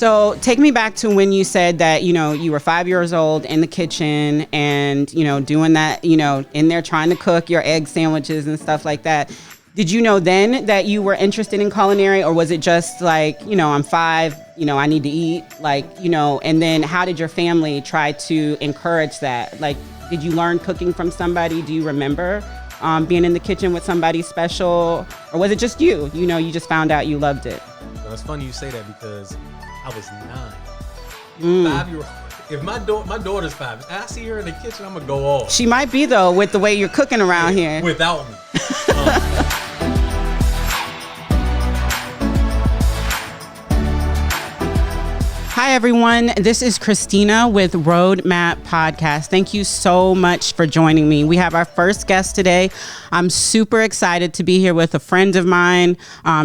So take me back to when you said that, you were 5 years old in the kitchen and, doing that, in there trying to cook your egg sandwiches and stuff like that. Did you know then that you were interested in culinary, or was it just like, I'm 5, I need to eat, and then how did your family try to encourage that? Like, did you learn cooking from somebody? Do you remember being in the kitchen with somebody special, or was it just you? You just found out you loved it. Well, it's funny you say that because I was 9. 5-year-old. If my daughter's 5, I see her in the kitchen, I'm gonna go off. She might be though, with the way you're cooking around here. Without me. Hi, everyone. This is Christina with Roadmap Podcast. Thank you so much for joining me. We have our first guest today. I'm super excited to be here with a friend of mine,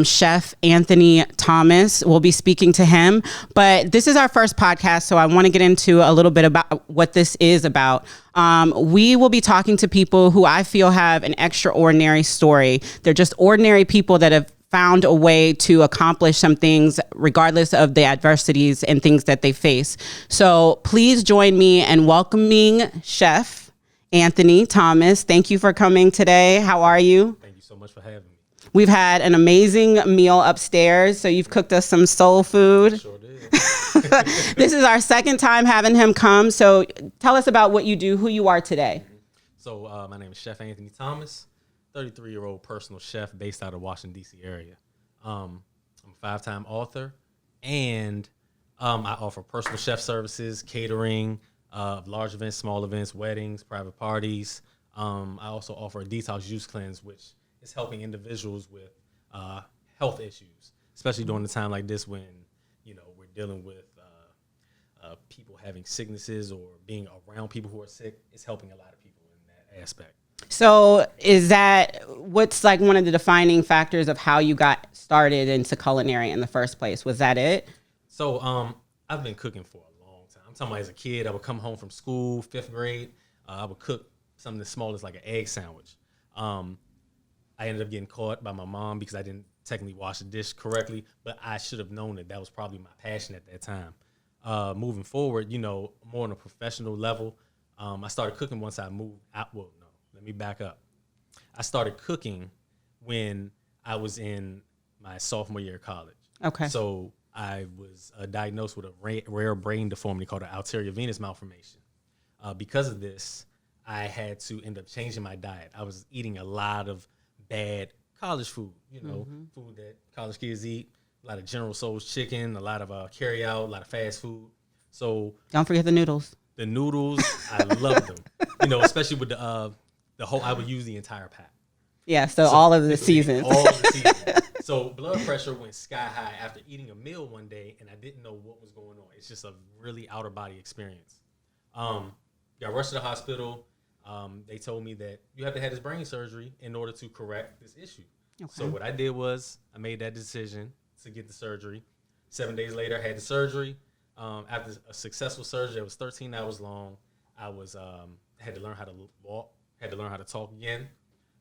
Chef Anthony Thomas. We'll be speaking to him. But this is our first podcast, so I want to get into a little bit about what this is about. We will be talking to people who I feel have an extraordinary story. They're just ordinary people that have found a way to accomplish some things regardless of the adversities and things that they face. So please join me in welcoming Chef Anthony Thomas. Thank you for coming today. How are you? Thank you so much for having me. We've had an amazing meal upstairs. So you've cooked us some soul food. Sure did. This is our second time having him come. So tell us about what you do, who you are today. So my name is Chef Anthony Thomas. 33-year-old personal chef based out of Washington, D.C. area. I'm a 5-time author, and I offer personal chef services, catering, large events, small events, weddings, private parties. I also offer a detox juice cleanse, which is helping individuals with health issues, especially during the time like this when, we're dealing with people having sicknesses or being around people who are sick. It's helping a lot of people in that aspect. So is that what's like one of the defining factors of how you got started into culinary in the first place? Was that it? So I've been cooking for a long time. I'm talking about as a kid, I would come home from school, 5th grade. I would cook something as small as like an egg sandwich. I ended up getting caught by my mom because I didn't technically wash the dish correctly, but I should have known that was probably my passion at that time. Moving forward, more on a professional level, I started cooking once I moved out. Well, no. Let me back up. I started cooking when I was in my sophomore year of college. Okay. So I was diagnosed with a rare brain deformity called an arteriovenous malformation. Because of this, I had to end up changing my diet. I was eating a lot of bad college food, food that college kids eat, a lot of General Tso's chicken, a lot of carry-out, a lot of fast food. So don't forget the noodles. The noodles, I love them. Especially with the whole, I would use the entire pack. Yeah, so all of the seasons. All of the seasons. So blood pressure went sky high after eating a meal one day, and I didn't know what was going on. It's just a really outer body experience. Got rushed to the hospital. They told me that you have to have this brain surgery in order to correct this issue. Okay. So what I did was I made that decision to get the surgery. 7 days later, I had the surgery. After a successful surgery, it was 13 hours long. I was had to learn how to walk. Had to learn how to talk again.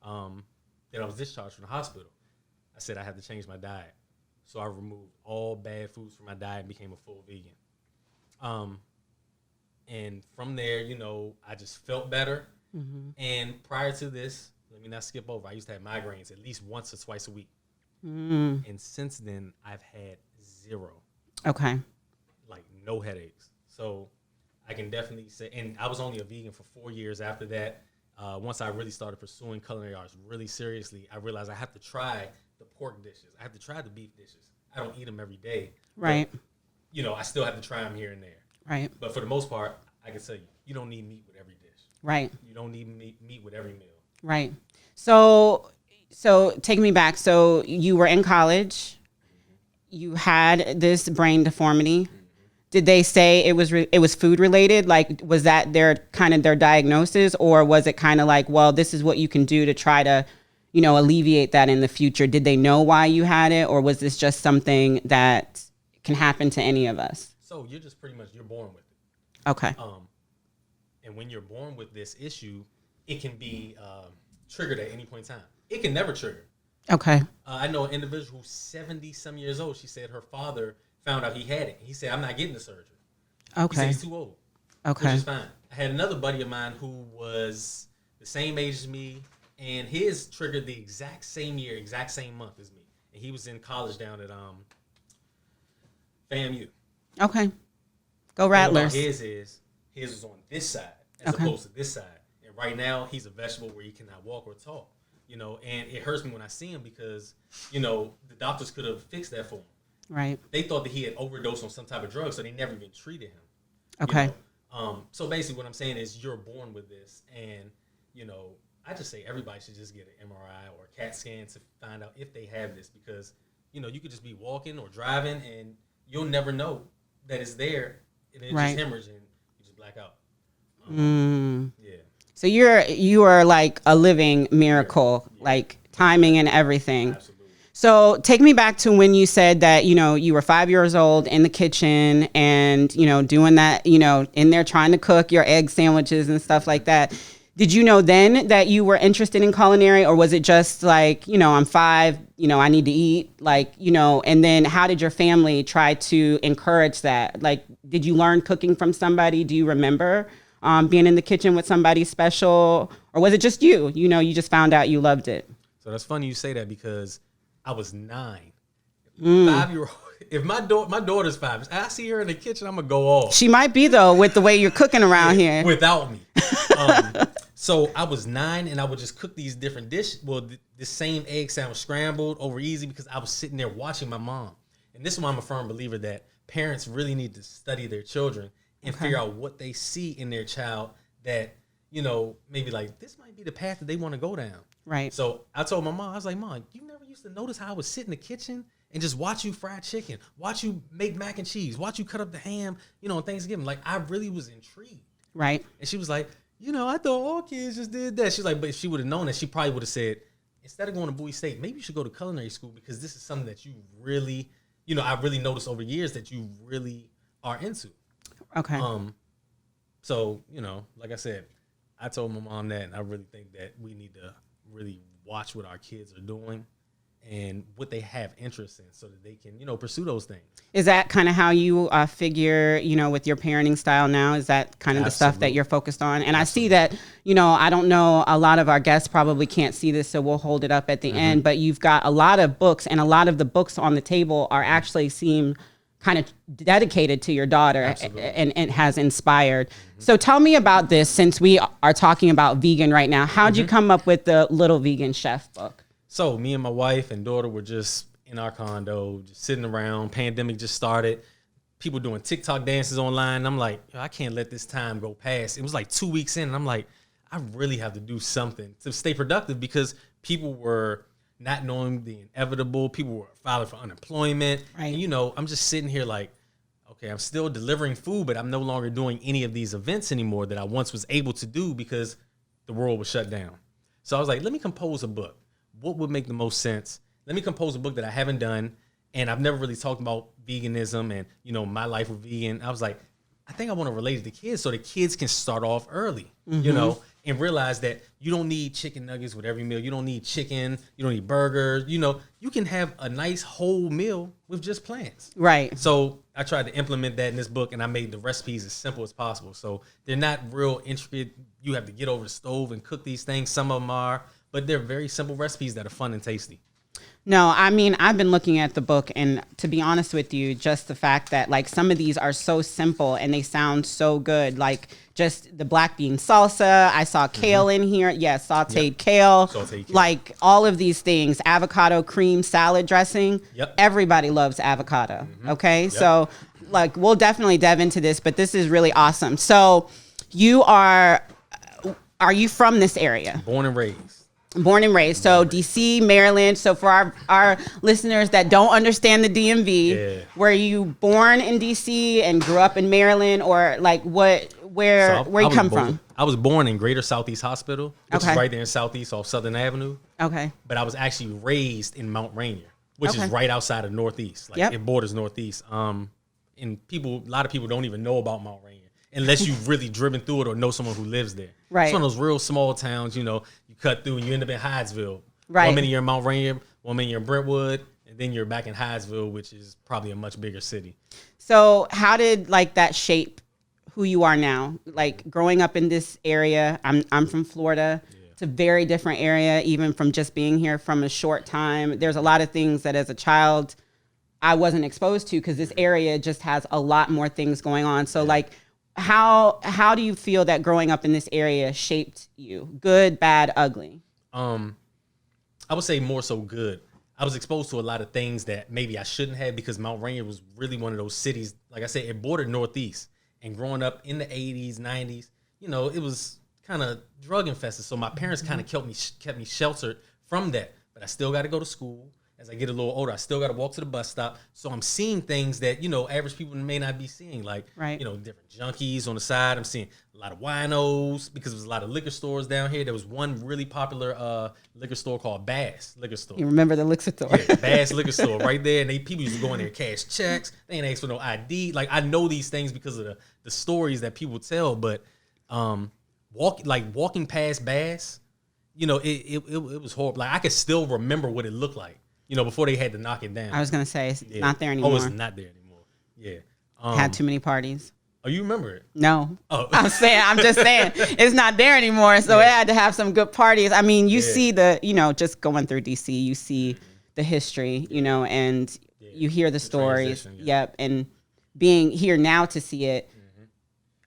Then I was discharged from the hospital. I said I had to change my diet. So I removed all bad foods from my diet and became a full vegan. And from there, I just felt better. Mm-hmm. And prior to this, let me not skip over, I used to have migraines at least once or twice a week. Mm. And since then, I've had 0. Okay. Like no headaches. So I can definitely say, and I was only a vegan for 4 years after that. Once I really started pursuing culinary arts really seriously, I realized I have to try the pork dishes. I have to try the beef dishes. I don't eat them every day. Right. But, I still have to try them here and there. Right. But for the most part, I can tell you, you don't need meat with every dish. Right. You don't need meat with every meal. Right. So take me back. So you were in college. Mm-hmm. You had this brain deformity. Mm-hmm. Did they say it was food related? Like, was that their diagnosis, or was it kind of like, well, this is what you can do to try to, alleviate that in the future? Did they know why you had it, or was this just something that can happen to any of us? So you're just you're born with it. Okay. And when you're born with this issue, it can be triggered at any point in time. It can never trigger. Okay. I know an individual who's 70-some years old. She said her father found out he had it. He said, I'm not getting the surgery. Okay. He said he's too old. Okay. Which is fine. I had another buddy of mine who was the same age as me, and his triggered the exact same year, exact same month as me. And he was in college down at FAMU. Okay. Go Rattlers. His was on this side as opposed to this side. And right now, he's a vegetable where he cannot walk or talk. You know, and it hurts me when I see him because, you know, the doctors could have fixed that for him. Right. They thought that he had overdosed on some type of drug, so they never even treated him. Okay. You know? So basically what I'm saying is you're born with this. And, you know, I just say everybody should just get an MRI or a CAT scan to find out if they have this because, you know, you could just be walking or driving and you'll never know that it's there and it just hemorrhage and you just black out. Yeah. So you are like a living miracle, like timing and everything. Absolutely. So take me back to when you said that, you know, you were 5 years old in the kitchen and, you know, doing that, you know, in there trying to cook your egg sandwiches and stuff like that. Did you know then that you were interested in culinary, or was it just like, you know, I'm 5, you know, I need to eat, like, you know, and then how did your family try to encourage that? Like, did you learn cooking from somebody? Do you remember being in the kitchen with somebody special, or was it just you? You know, you just found out you loved it. So that's funny you say that because I was 9. 5-year-old. If my daughter's 5, I see her in the kitchen, I'm gonna go off. She might be though, with the way you're cooking around here. Without me. So I was 9 and I would just cook these different dishes. Well, the same egg sandwich scrambled over easy because I was sitting there watching my mom. And this is why I'm a firm believer that parents really need to study their children and figure out what they see in their child that, you know, maybe like this might be the path that they want to go down. Right. So I told my mom, I was like, Mom, you never used to notice how I would sit in the kitchen and just watch you fry chicken, watch you make mac and cheese, watch you cut up the ham, you know, on Thanksgiving. Like, I really was intrigued. Right. And she was like, you know, I thought all kids just did that. She's like, but if she would have known that, she probably would have said, instead of going to Bowie State, maybe you should go to culinary school because this is something that you really, you know, I've really noticed over years that you really are into. Okay. So, you know, like I said, I told my mom that, and I really think that we need to really watch what our kids are doing and what they have interest in so that they can, you know, pursue those things. Is that kind of how you figure, you know, with your parenting style now? Is that kind of the stuff that you're focused on? And I see that, you know, I don't know, a lot of our guests probably can't see this, so we'll hold it up at the end, but you've got a lot of books, and a lot of the books on the table are actually seem kind of dedicated to your daughter and has inspired. So tell me about this, since we are talking about vegan right now. How'd you come up with the Little Vegan Chef book? So me and my wife and daughter were just in our condo, just sitting around. Pandemic just started. People doing TikTok dances online. I'm like, I can't let this time go past. It was like 2 weeks in, and I'm like, I really have to do something to stay productive because people were not knowing the inevitable. People were filing for unemployment. Right. And, you know, I'm just sitting here like, okay, I'm still delivering food, but I'm no longer doing any of these events anymore that I once was able to do because the world was shut down. So I was like, let me compose a book. What would make the most sense? Let me compose a book that I haven't done, and I've never really talked about veganism and, you know, my life with vegan. I was like, I think I want to relate it to kids so the kids can start off early, you know, and realize that you don't need chicken nuggets with every meal. You don't need chicken. You don't need burgers. You know, you can have a nice whole meal with just plants. Right. So I tried to implement that in this book, and I made the recipes as simple as possible. So they're not real intricate. You have to get over the stove and cook these things. Some of them are, but they're very simple recipes that are fun and tasty. No, I mean, I've been looking at the book, and to be honest with you, just the fact that like some of these are so simple and they sound so good, like just the black bean salsa. I saw kale in here. Yes, sauteed kale. Sauteed kale. Like all of these things, avocado cream salad dressing. Yep. Everybody loves avocado. Okay. So like we'll definitely dive into this, but this is really awesome. So are you from this area? Born and raised. Born and raised. So DC, Maryland. So for our listeners that don't understand the DMV, were you born in DC and grew up in Maryland, or like where you come from? I was born in Greater Southeast Hospital, which Okay. is right there in Southeast off Southern Avenue. Okay. But I was actually raised in Mount Rainier, which is right outside of Northeast. Like it borders Northeast. And a lot of people don't even know about Mount Rainier unless you've really driven through it or know someone who lives there. Right. It's one of those real small towns, you know, you cut through and you end up in Hyattsville. Right. 1 minute you're in Mount Rainier, 1 minute you're in Brentwood, and then you're back in Hyattsville, which is probably a much bigger city. So how did like that shape who you are now? Like growing up in this area, I'm from Florida. Yeah. It's a very different area, even from just being here from a short time. There's a lot of things that as a child I wasn't exposed to because this area just has a lot more things going on. So like how do you feel that growing up in this area shaped you? Good, bad, ugly? I would say more so good. I was exposed to a lot of things that maybe I shouldn't have because Mount Rainier was really one of those cities. Like I said, it bordered Northeast. And growing up in the 80s, 90s, you know, it was kind of drug infested. So my parents kind of kept me sheltered from that. But I still got to go to school. As I get a little older, I still got to walk to the bus stop. So I'm seeing things that, you know, average people may not be seeing. Like, you know, different junkies on the side. I'm seeing a lot of winos because there's a lot of liquor stores down here. There was one really popular liquor store called Bass Liquor Store. You remember the liquor store? Yeah, Bass Liquor Store right there. And people used to go in there, cash checks. They ain't ask for no ID. Like, I know these things because of the stories that people tell. But walking past Bass, you know, it was horrible. Like, I could still remember what it looked like. You know, before they had to knock it down. I was going to say, it's not there anymore. Oh, it's not there anymore. Yeah. Had too many parties. Oh, you remember it? No. Oh. I'm just saying, it's not there anymore. So it had to have some good parties. I mean, you see just going through DC, you see the history, you know, and you hear the stories. Yep. And being here now to see it,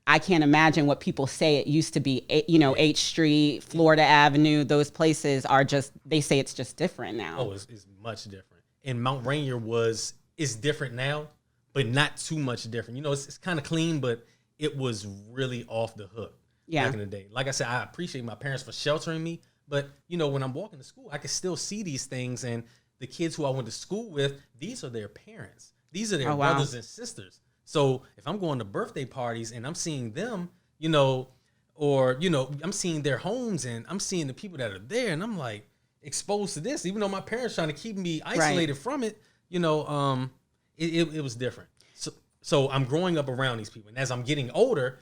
I can't imagine what people say it used to be. You know, H Street, Florida Avenue, those places are just, they say it's just different now. Oh, it's much different. And Mount Rainier is different now, but not too much different. You know, it's kind of clean, but it was really off the hook back in the day. Like I said, I appreciate my parents for sheltering me, but, you know, when I'm walking to school, I can still see these things. And the kids who I went to school with, these are their parents. These are their brothers and sisters. So if I'm going to birthday parties and I'm seeing them, you know, or, you know, I'm seeing their homes and I'm seeing the people that are there and I'm like exposed to this, even though my parents trying to keep me isolated from it, you know, it was different. So I'm growing up around these people. And as I'm getting older,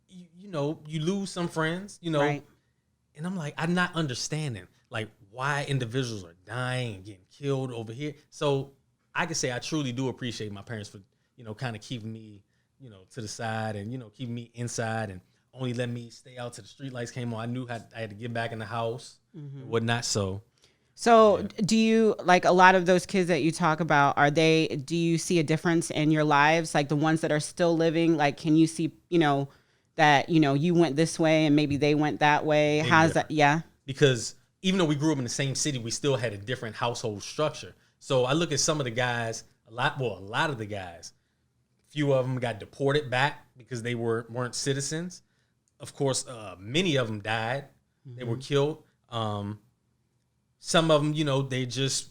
you know, you lose some friends, you know, and I'm like, I'm not understanding like why individuals are dying and getting killed over here. So I can say I truly do appreciate my parents for, you know, kind of keeping me, you know, to the side and, you know, keeping me inside and only let me stay out till the street lights came on. I knew I had to get back in the house and whatnot. So do you, like a lot of those kids that you talk about, do you see a difference in your lives? Like the ones that are still living, like, can you see, you know, that, you know, you went this way and maybe they went that way? How's that? Yeah. Because even though we grew up in the same city, we still had a different household structure. So I look at some of the guys, a lot of the guys, few of them got deported back because they weren't citizens. Of course, many of them died. They were killed. Some of them, you know, they just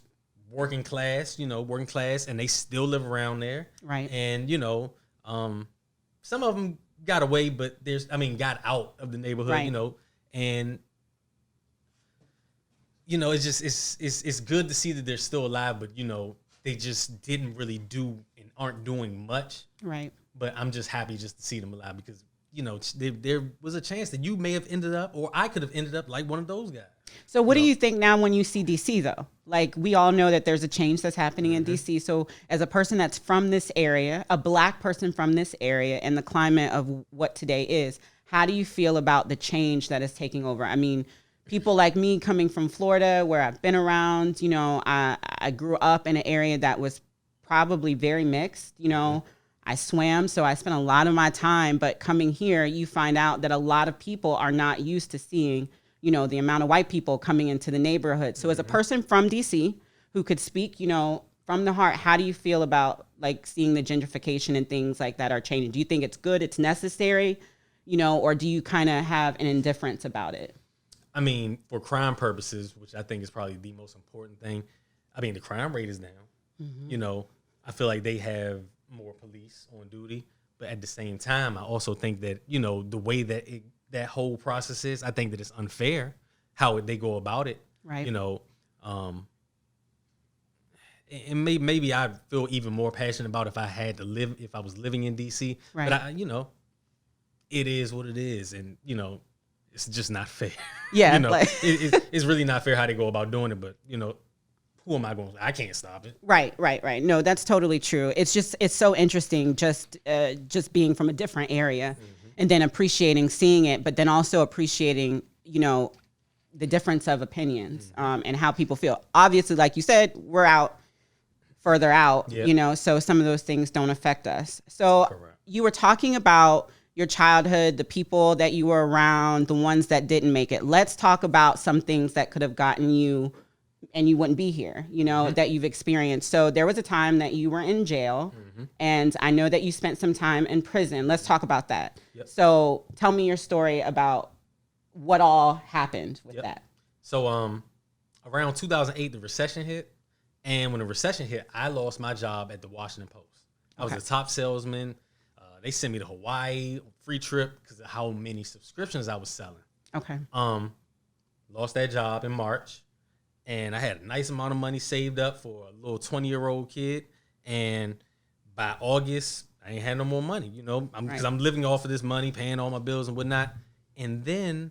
working class, and they still live around there. Right. And, you know, some of them got away, but got out of the neighborhood, you know, and, you know, it's good to see that they're still alive, but, you know, they just didn't really do and aren't doing much. Right. But I'm just happy just to see them alive because, you know, there was a chance that you may have ended up, or I could have ended up like one of those guys. So what do you think now when you see DC though? Like we all know that there's a change that's happening in DC. So as a person that's from this area, a Black person from this area and the climate of what today is, how do you feel about the change that is taking over? I mean, people like me coming from Florida where I've been around, you know, I grew up in an area that was probably very mixed, you know. I swam, so I spent a lot of my time, but coming here, you find out that a lot of people are not used to seeing, you know, the amount of white people coming into the neighborhood. So as a person from DC who could speak, you know, from the heart, how do you feel about like seeing the gentrification and things like that are changing? Do you think it's good, it's necessary, you know, or do you kind of have an indifference about it? I mean, for crime purposes, which I think is probably the most important thing, I mean, the crime rate is down. You know, I feel like they have more police on duty, but at the same time, I also think that, you know, the way that that whole process is, I think that it's unfair how they go about it. Right. You know, and maybe I feel even more passionate about if I was living in DC. Right. But you know, it is what it is, and you know, it's just not fair. Yeah. You know, it's really not fair how they go about doing it. But you know, who am I going to? I can't stop it. Right. No, that's totally true. It's so interesting just being from a different area and then appreciating seeing it, but then also appreciating, the difference of opinions and how people feel. Obviously, like you said, we're further out, so some of those things don't affect us. So Correct. You were talking about your childhood, the people that you were around, the ones that didn't make it. Let's talk about some things that could have gotten you and you wouldn't be here, that you've experienced. So there was a time that you were in jail, and I know that you spent some time in prison. Let's talk about that. Yep. So tell me your story about what all happened with that. So around 2008, the recession hit. And when the recession hit, I lost my job at the Washington Post. I was a top salesman. They sent me to Hawaii, free trip, because of how many subscriptions I was selling. Okay. Lost that job in March. And I had a nice amount of money saved up for a little 20-year-old kid. And by August, I ain't had no more money, because I'm living off of this money, paying all my bills and whatnot. And then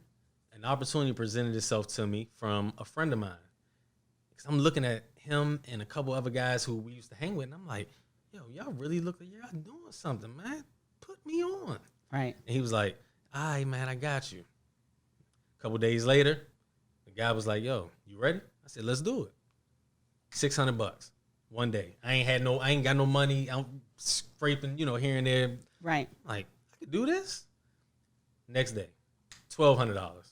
an opportunity presented itself to me from a friend of mine. Because I'm looking at him and a couple other guys who we used to hang with, and I'm like, yo, y'all really look like y'all doing something, man. Put me on. Right. And he was like, all right, man, I got you. A couple days later, the guy was like, yo, you ready? I said, let's do it. $600 one day. I ain't got no money. I'm scraping, here and there. Right. Like, I could do this. Next day, $1,200.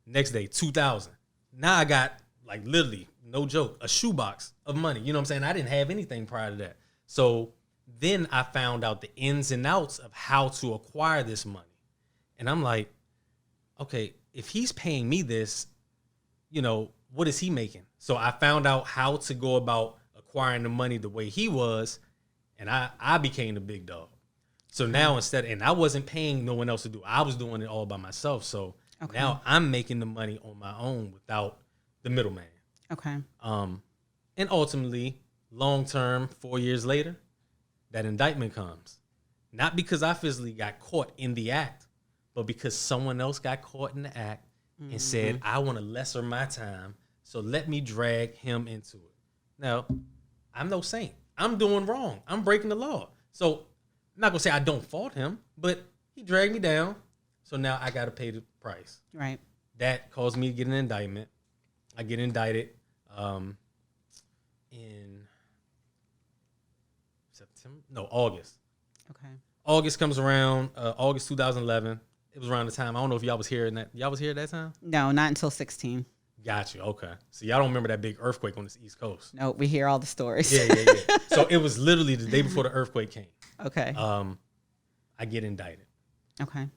Next day, $2,000. Now I got, like, literally, no joke, a shoebox of money. You know what I'm saying? I didn't have anything prior to that. So then I found out the ins and outs of how to acquire this money. And I'm like, okay, if he's paying me this, what is he making? So I found out how to go about acquiring the money the way he was, and I became the big dog. So now and I wasn't paying no one else to do it. I was doing it all by myself. So now I'm making the money on my own without the middleman. Okay. And ultimately, long term, 4 years later, that indictment comes. Not because I physically got caught in the act, but because someone else got caught in the act and said, I want to lesser my time, so let me drag him into it. Now, I'm no saint. I'm doing wrong. I'm breaking the law. So I'm not going to say I don't fault him, but he dragged me down, so now I got to pay the price. Right. That caused me to get an indictment. I get indicted in August. Okay. August comes around, August 2011. It was around the time. I don't know if y'all was here in that. Y'all was here at that time? No, not until 16. Got you. Okay. So y'all don't remember that big earthquake on the East Coast? No, we hear all the stories. Yeah. So it was literally the day before the earthquake came. Okay. I get indicted. Okay.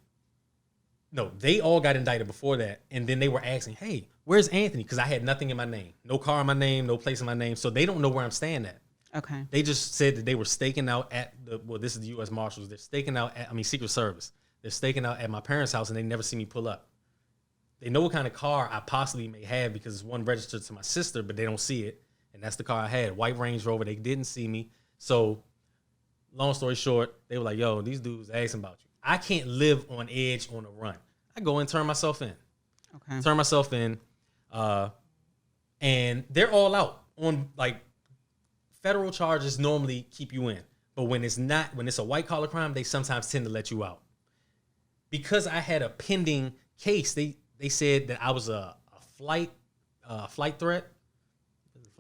No, they all got indicted before that, and then they were asking, "Hey, where's Anthony?" Because I had nothing in my name, no car in my name, no place in my name, so they don't know where I'm staying at. Okay. They just said that they were staking out at this is the U.S. Marshals. They're staking out at, Secret Service. They're staking out at my parents' house, and they never see me pull up. They know what kind of car I possibly may have because it's one registered to my sister, but they don't see it, and that's the car I had, white Range Rover. They didn't see me, so long story short, they were like, "Yo, these dudes asking about you." I can't live on edge on a run. I go and turn myself in. Okay. Turn myself in, and they're all out on like federal charges. Normally keep you in, but when it's a white collar crime, they sometimes tend to let you out. Because I had a pending case, they said that I was a flight threat,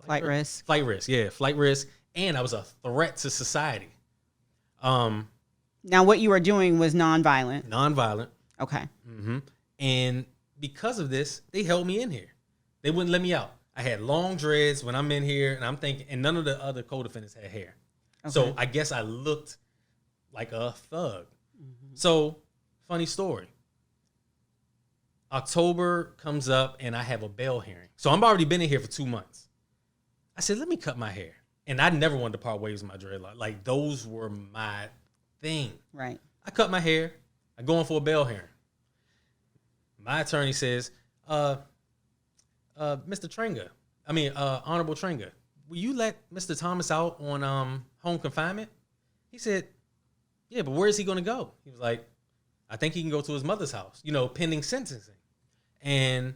Flight risk, yeah, flight risk, and I was a threat to society. Now, what you were doing was nonviolent. Nonviolent. Okay. Mm-hmm. And because of this, they held me in here. They wouldn't let me out. I had long dreads when I'm in here, and I'm thinking, and none of the other co-defendants had hair. Okay. So I guess I looked like a thug. Mm-hmm. So, funny story. October comes up, and I have a bail hearing. So I'm already been in here for 2 months. I said, let me cut my hair. And I never wanted to part ways with my dreadlock. Like, those were my thing. Right. I cut my hair. I go in for a bail hearing. My attorney says, Mr. Trenga, Honorable Trenga, will you let Mr. Thomas out on home confinement? He said, yeah, but where is he going to go? He was like, I think he can go to his mother's house, pending sentencing. And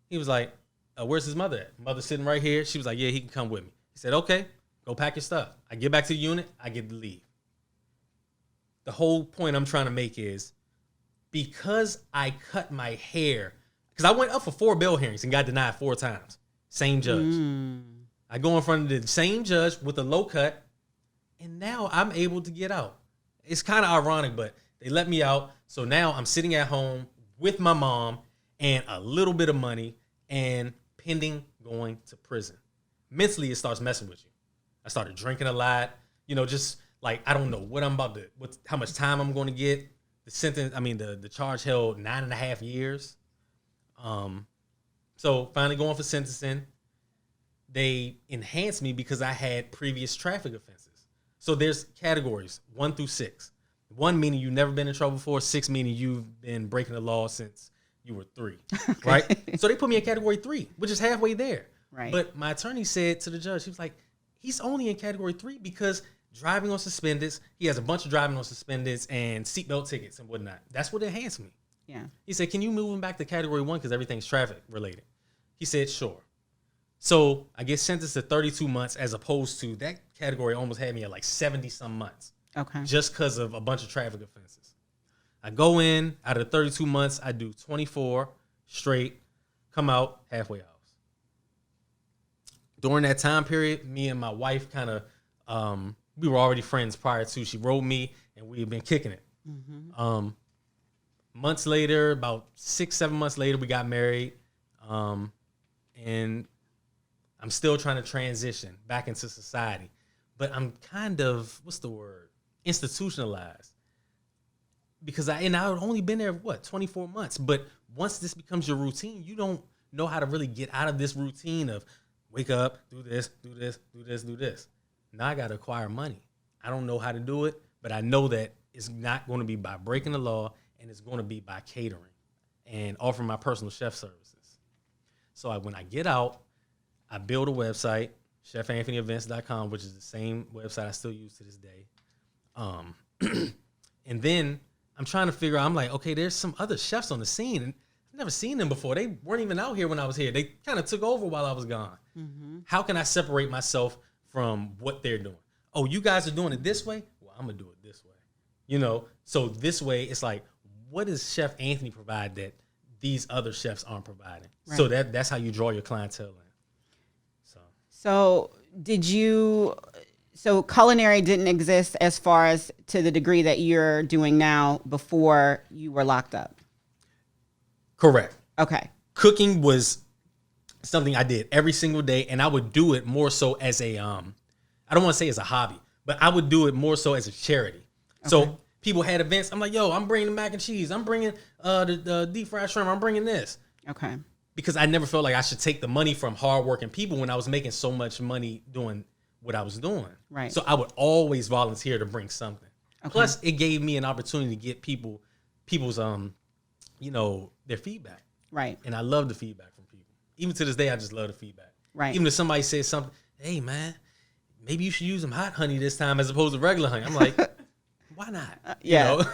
he was like, where's his mother at? Mother's sitting right here. She was like, yeah, he can come with me. He said, okay, go pack your stuff. I get back to the unit. I get to leave. The whole point I'm trying to make is because I cut my hair, because I went up for 4 bail hearings and got denied 4 times. Same judge. I go in front of the same judge with a low cut, and now I'm able to get out. It's kind of ironic, but they let me out. So now I'm sitting at home with my mom and a little bit of money and pending going to prison. Mentally, it starts messing with you. I started drinking a lot, just like, I don't know what I'm about to, how much time I'm going to get. The charge held 9.5 years. So finally going for sentencing. They enhanced me because I had previous traffic offenses. So there's categories 1 through 6. 1 meaning you've never been in trouble before. 6 meaning you've been breaking the law since you were 3. Okay. Right? So they put me in category 3, which is halfway there. Right. But my attorney said to the judge, he was like, he's only in category 3 because driving on suspendeds, he has a bunch of driving on suspendeds and seatbelt tickets and whatnot. That's what enhanced me. Yeah. He said, can you move him back to category 1 because everything's traffic related? He said, sure. So I get sentenced to 32 months as opposed to that category almost had me at like 70 some months. Okay. Just because of a bunch of traffic offenses. I go in, out of the 32 months, I do 24 straight, come out halfway hours. During that time period, me and my wife kind of, we were already friends prior to. She wrote me, and we had been kicking it. Mm-hmm. Months later, about 6-7 months later, we got married. And I'm still trying to transition back into society. But I'm kind of, institutionalized. Because I had only been there, 24 months. But once this becomes your routine, you don't know how to really get out of this routine of wake up, do this, do this, do this, do this. Now I got to acquire money. I don't know how to do it, but I know that it's not going to be by breaking the law, and it's going to be by catering and offering my personal chef services. So when I get out, I build a website, chefanthonyevents.com, which is the same website I still use to this day. And then I'm trying to figure out, I'm like, okay, there's some other chefs on the scene, and I've never seen them before. They weren't even out here when I was here. They kind of took over while I was gone. Mm-hmm. How can I separate myself from what they're doing? Oh, you guys are doing it this way? Well, I'm going to do it this way. So this way, it's like, what does Chef Anthony provide that these other chefs aren't providing? Right. So that's how you draw your clientele in. So so culinary didn't exist as far as to the degree that you're doing now before you were locked up? Correct. Okay. Cooking was something I did every single day, and I would do it more so as a, I don't want to say as a hobby, but I would do it more so as a charity. Okay. So people had events. I'm like, yo, I'm bringing the mac and cheese. I'm bringing the deep fried shrimp. I'm bringing this. Okay. Because I never felt like I should take the money from hardworking people when I was making so much money doing what I was doing. Right. So I would always volunteer to bring something. Okay. Plus, it gave me an opportunity to get people's their feedback. Right. And I love the feedback from people. Even to this day, I just love the feedback. Right. Even if somebody says something, hey man, maybe you should use some hot honey this time as opposed to regular honey. I'm like, why not? Yeah.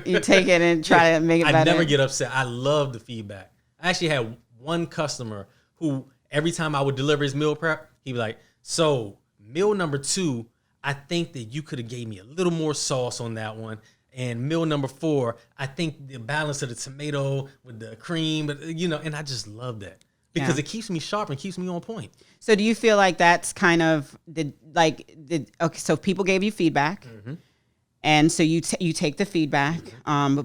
You take it and try to make it better. I never get upset. I love the feedback. I actually had one customer who every time I would deliver his meal prep, he'd be like, so meal number 2, I think that you could have gave me a little more sauce on that one. And meal number 4, I think the balance of the tomato with the cream, and I just love that because it keeps me sharp and keeps me on point. So do you feel like that's kind of so people gave you feedback, mm-hmm. and so you take the feedback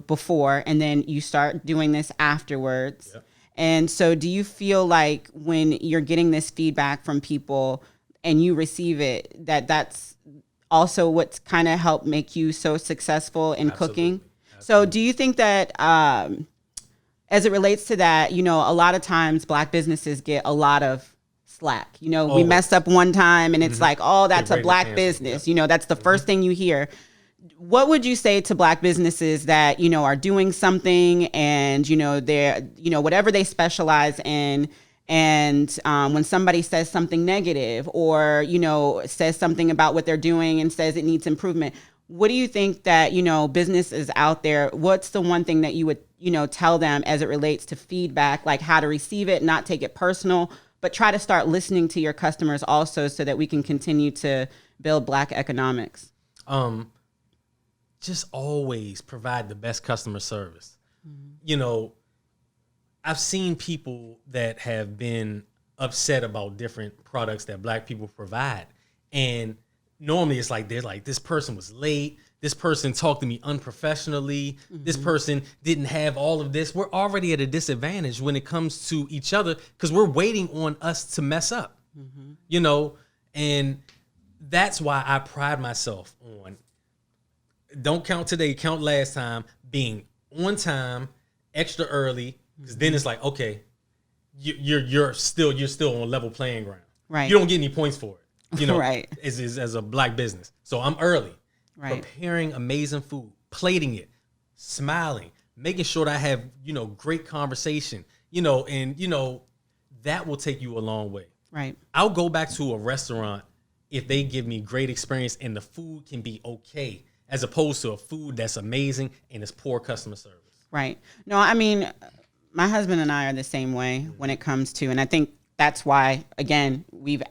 before, and then you start doing this afterwards. Yep. And so do you feel like when you're getting this feedback from people and you receive it, that's also what's kind of helped make you so successful in cooking? Absolutely. So do you think that as it relates to that, a lot of times Black businesses get a lot of slack. We messed up one time and it's mm-hmm. like, oh, that's a Black business. Yep. That's the mm-hmm. first thing you hear. What would you say to Black businesses that, are doing something and, they're, whatever they specialize in, and when somebody says something negative or, says something about what they're doing and says it needs improvement, what do you think that, businesses out there, what's the one thing that you would, tell them as it relates to feedback, like how to receive it, not take it personal, but try to start listening to your customers also so that we can continue to build Black economics? Just always provide the best customer service. I've seen people that have been upset about different products that Black people provide. And normally it's like, they're like, this person was late. This person talked to me unprofessionally. This person didn't have all of this. We're already at a disadvantage when it comes to each other because we're waiting on us to mess up, and that's why I pride myself on don't count today, count last time, being on time, extra early, because then it's like, okay, you're still on a level playing ground. Right. You don't get any points for it. Right. As a Black business. So I'm early. Right. Preparing amazing food, plating it, smiling, making sure that I have, great conversation, and that will take you a long way. Right. I'll go back to a restaurant if they give me great experience and the food can be okay, as opposed to a food that's amazing and it's poor customer service. Right. No, I mean, my husband and I are the same way when it comes to, and I think that's why, again, we've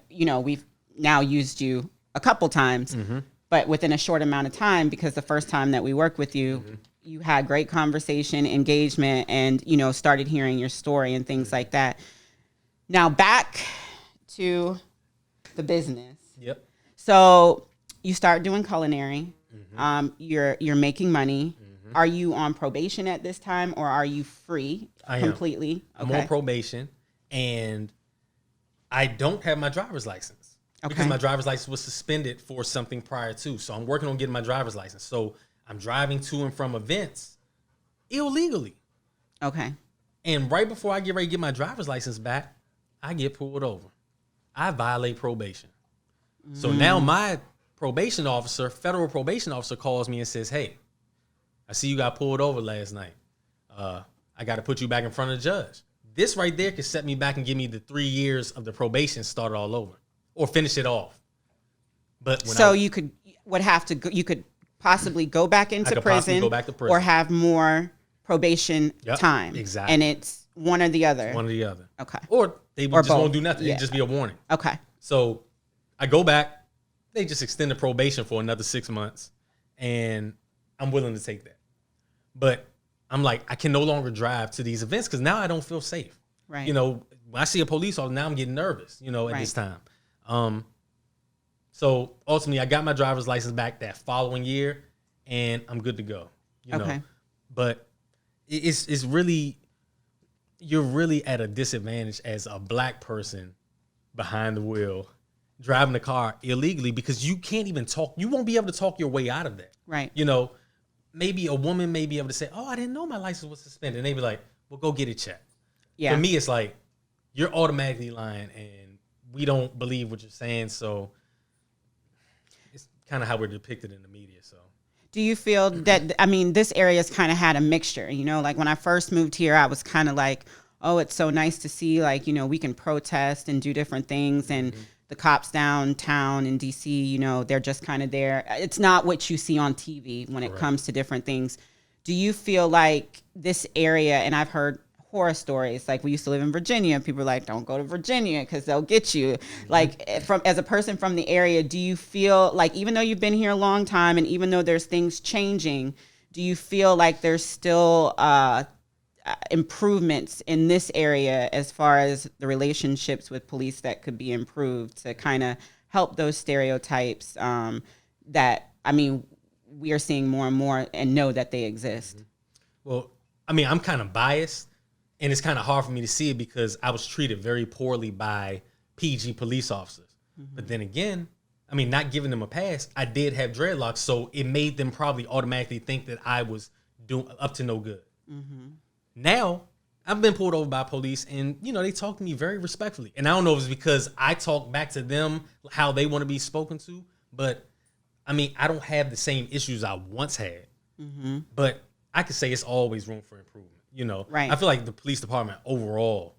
now used you a couple times, but within a short amount of time, because the first time that we worked with you, you had great conversation, engagement, and, started hearing your story and things like that. Now back to the business. Yep. So you start doing culinary. You're making money. Are you on probation at this time, or are you free completely? I'm on probation, and I don't have my driver's license because my driver's license was suspended for something prior to. So I'm working on getting my driver's license. So I'm driving to and from events illegally. Okay. And right before I get ready to get my driver's license back, I get pulled over. I violate probation. So now my probation officer, federal probation officer, calls me and says, "Hey, I see you got pulled over last night. I got to put you back in front of the judge." This right there could set me back and give me the 3 years of the probation started all over, or finish it off. But when you could possibly go back into prison, or have more probation time. Exactly. And it's one or the other. One or the other. Okay. Or they just won't do nothing. It'd just be a warning. Okay. So I go back. They just extend the probation for another 6 months, and I'm willing to take that. But I'm like, I can no longer drive to these events because now I don't feel safe. Right. When I see a police officer, now I'm getting nervous, at this time. So ultimately, I got my driver's license back that following year, and I'm good to go. Okay. But it's really, you're really at a disadvantage as a Black person behind the wheel, driving the car illegally, because you can't even talk. You won't be able to talk your way out of that. Right. Maybe a woman may be able to say, "Oh, I didn't know my license was suspended." And they be like, "Well, go get it checked." Yeah. For me, it's like, you're automatically lying, and we don't believe what you're saying. So it's kind of how we're depicted in the media. So do you feel that, this area's kind of had a mixture, like when I first moved here, I was kind of like, oh, it's so nice to see, we can protest and do different things, and the cops downtown in DC, they're just kind of there. It's not what you see on TV when it comes to different things. Do you feel like this area, and I've heard horror stories, like we used to live in Virginia, people are like, don't go to Virginia because they'll get you. Like, as a person from the area, do you feel like, even though you've been here a long time and even though there's things changing, do you feel like there's still improvements in this area as far as the relationships with police that could be improved to kind of help those stereotypes that, we are seeing more and more and know that they exist? Well, I'm kind of biased, and it's kind of hard for me to see it because I was treated very poorly by PG police officers. But then again, not giving them a pass, I did have dreadlocks, so it made them probably automatically think that I was up to no good. Now, I've been pulled over by police, and, they talk to me very respectfully. And I don't know if it's because I talk back to them how they want to be spoken to, but, I don't have the same issues I once had. But I could say it's always room for improvement, Right. I feel like the police department overall,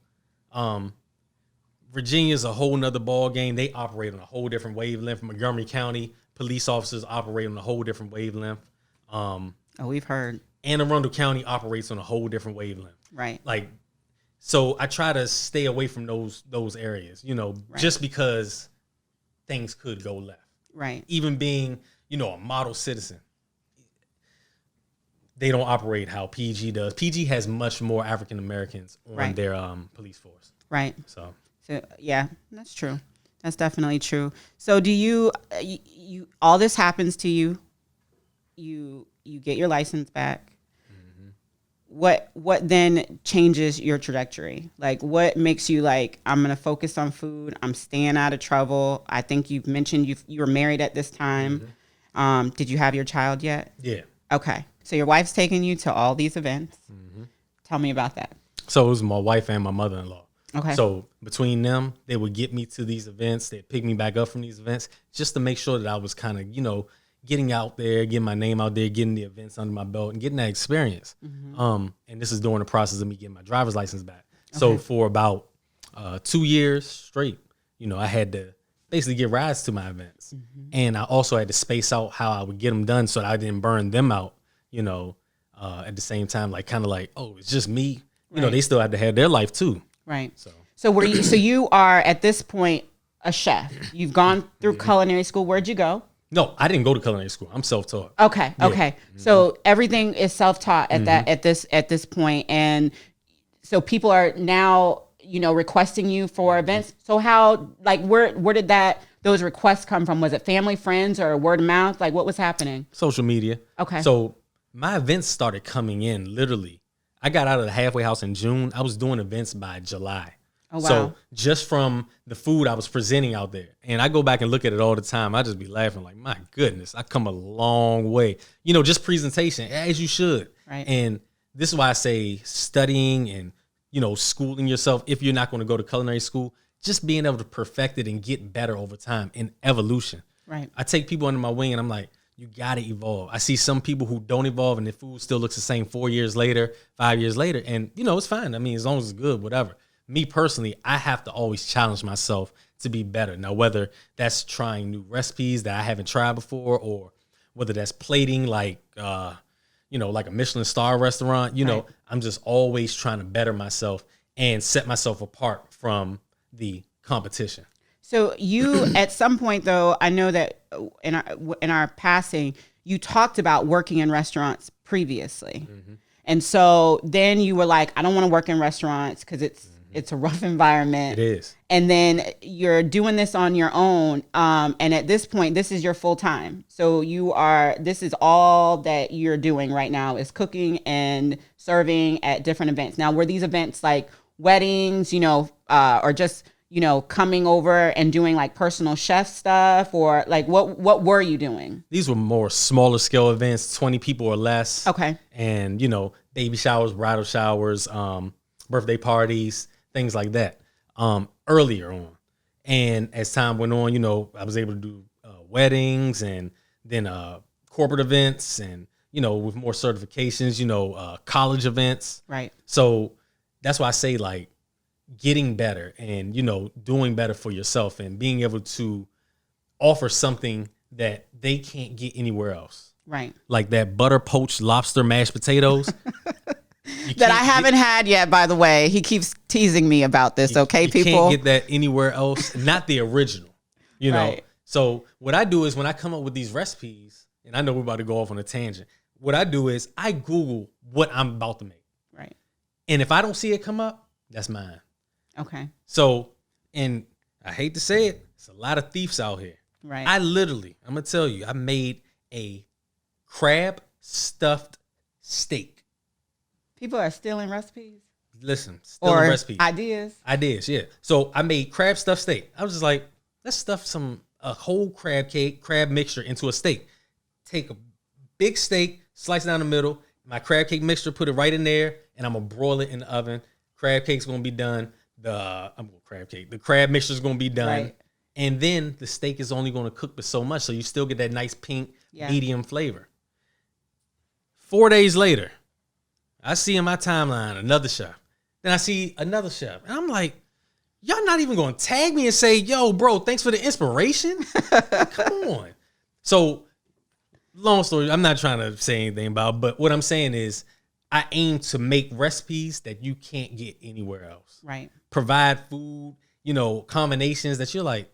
Virginia's a whole nother ball game. They operate on a whole different wavelength. Montgomery County, police officers operate on a whole different wavelength. We've heard. Anne Arundel County operates on a whole different wavelength. Right. Like, so I try to stay away from those areas, just because things could go left. Right. Even being, a model citizen. They don't operate how PG does. PG has much more African Americans on their police force. Right. So yeah, that's true. That's definitely true. So do you all this happens to you, you get your license back. What then changes your trajectory? Like, what makes you like, I'm going to focus on food. I'm staying out of trouble. I think you've mentioned you were married at this time. Did you have your child yet? Yeah. Okay. So your wife's taking you to all these events. Tell me about that. So it was my wife and my mother-in-law. Okay. So between them, they would get me to these events. They'd pick me back up from these events just to make sure that I was kind of, getting out there, getting my name out there, getting the events under my belt and getting that experience. And this is during the process of me getting my driver's license back. Okay. So for about 2 years straight, I had to basically get rides to my events. And I also had to space out how I would get them done so that I didn't burn them out, at the same time, like kind of like, oh, it's just me. They still had to have their life too. Right. So you are at this point a chef. You've gone through culinary school. Where'd you go? No, I didn't go to culinary school. I'm self-taught. Okay. Yeah. Okay. So everything is self-taught at this point. And so people are now, requesting you for events. So how, like, where did those requests come from? Was it family, friends, or word of mouth? Like, what was happening? Social media. Okay. So my events started coming in literally. I got out of the halfway house in June. I was doing events by July. Oh, wow. So just from the food I was presenting out there, and I go back and look at it all the time, I just be laughing like, my goodness, I come a long way. Just presentation, as you should. Right. And this is why I say studying and, schooling yourself, if you're not going to go to culinary school, just being able to perfect it and get better over time in evolution. Right. I take people under my wing and I'm like, you got to evolve. I see some people who don't evolve and their food still looks the same 4 years later, 5 years later. And, it's fine. I mean, as long as it's good, whatever. Me personally, I have to always challenge myself to be better. Now, whether that's trying new recipes that I haven't tried before, or whether that's plating like a Michelin star restaurant, right. I'm just always trying to better myself and set myself apart from the competition. So you, at some point though, I know that in our passing, you talked about working in restaurants previously. And so then you were like, I don't want to work in restaurants because it's a rough environment. It is. And then you're doing this on your own. And at this point, this is your full time. So this is all that you're doing right now is cooking and serving at different events. Now, were these events like weddings, or just, coming over and doing like personal chef stuff, or like what were you doing? These were more smaller scale events, 20 people or less. Okay. And, baby showers, bridal showers, birthday parties, things like that, earlier on. And as time went on, I was able to do weddings and then corporate events and, with more certifications, college events. Right. So that's why I say like getting better and, doing better for yourself and being able to offer something that they can't get anywhere else. Right. Like that butter poached lobster mashed potatoes. That I haven't had yet, by the way. He keeps teasing me about this, okay, people? You can't get that anywhere else, not the original, know? Right. So what I do is when I come up with these recipes, and I know we're about to go off on a tangent, what I do is I Google what I'm about to make. Right. And if I don't see it come up, that's mine. Okay. So, and I hate to say it, it's a lot of thieves out here. Right. I'm going to tell you, I made a crab stuffed steak. People are stealing recipes? Listen, stealing recipes. Ideas, yeah. So I made crab stuffed steak. I was just like, let's stuff a whole crab mixture into a steak. Take a big steak, slice it down the middle, my crab cake mixture, put it right in there, and I'm going to broil it in the oven. Crab cake's going to be done. The crab mixture's going to be done. Right. And then the steak is only going to cook but so much, so you still get that nice pink, medium flavor. 4 days later, I see in my timeline another chef. Then I see another chef. And I'm like, y'all not even going to tag me and say, yo, bro, thanks for the inspiration? Come on. So, long story, I'm not trying to say anything about, but what I'm saying is I aim to make recipes that you can't get anywhere else. Right. Provide food, combinations that you're like,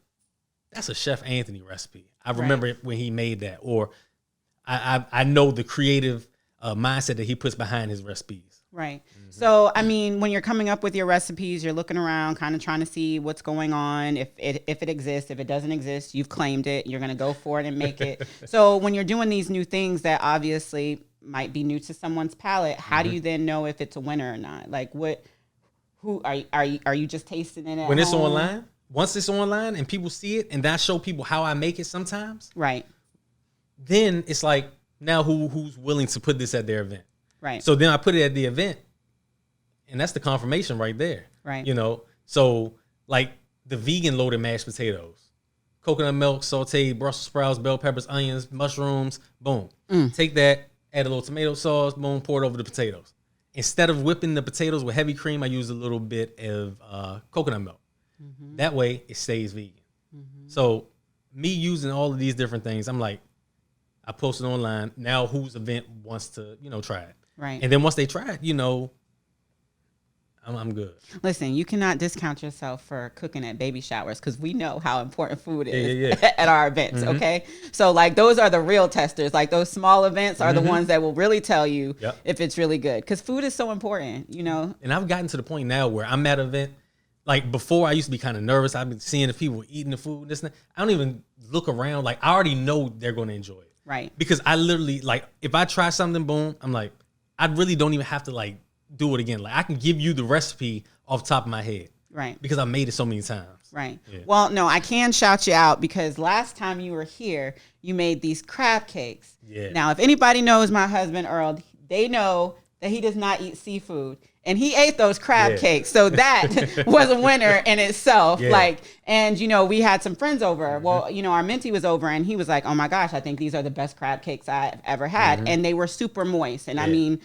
that's a Chef Anthony recipe. I remember it when he made that. Or I know the creative mindset that he puts behind his recipes. Right. So, I mean, when you're coming up with your recipes, you're looking around, kind of trying to see what's going on. If it exists, if it doesn't exist, you've claimed it. You're going to go for it and make it. So when you're doing these new things that obviously might be new to someone's palate, how do you then know if it's a winner or not? Like, who are you just tasting it at when it's home? online? Once it's online and people see it, and I show people how I make it sometimes, Right. then it's like, now who's willing to put this at their event? Right. So then I put it at the event, and that's the confirmation right there. Right. So like the vegan loaded mashed potatoes, coconut milk, sauteed Brussels sprouts, bell peppers, onions, mushrooms, boom. Take that, add a little tomato sauce, boom, pour it over the potatoes. Instead of whipping the potatoes with heavy cream, I use a little bit of coconut milk. That way it stays vegan. So me using all of these different things, I'm like, I posted online. Now whose event wants to, try it? Right. And then once they try it, I'm good. Listen, you cannot discount yourself for cooking at baby showers because we know how important food is Yeah. at our events, okay? So, like, those are the real testers. Like, those small events are the ones that will really tell you if it's really good because food is so important, And I've gotten to the point now where I'm at an event. Like, before, I used to be kind of nervous. I've been seeing the people eating the food, this and that. I don't even look around. Like, I already know they're going to enjoy it. Right. Because I literally, like, if I try something, boom, I'm like, I really don't even have to, like, do it again. Like, I can give you the recipe off the top of my head. Right. Because I made it so many times. Right. Yeah. Well, no, I can shout you out because last time you were here, you made these crab cakes. Yeah. Now, if anybody knows my husband, Earl, they know that he does not eat seafood. And he ate those crab cakes. So that was a winner in itself. Yeah. And we had some friends over. Well, our mentee was over and he was like, oh my gosh, I think these are the best crab cakes I've ever had. And they were super moist. And I mean,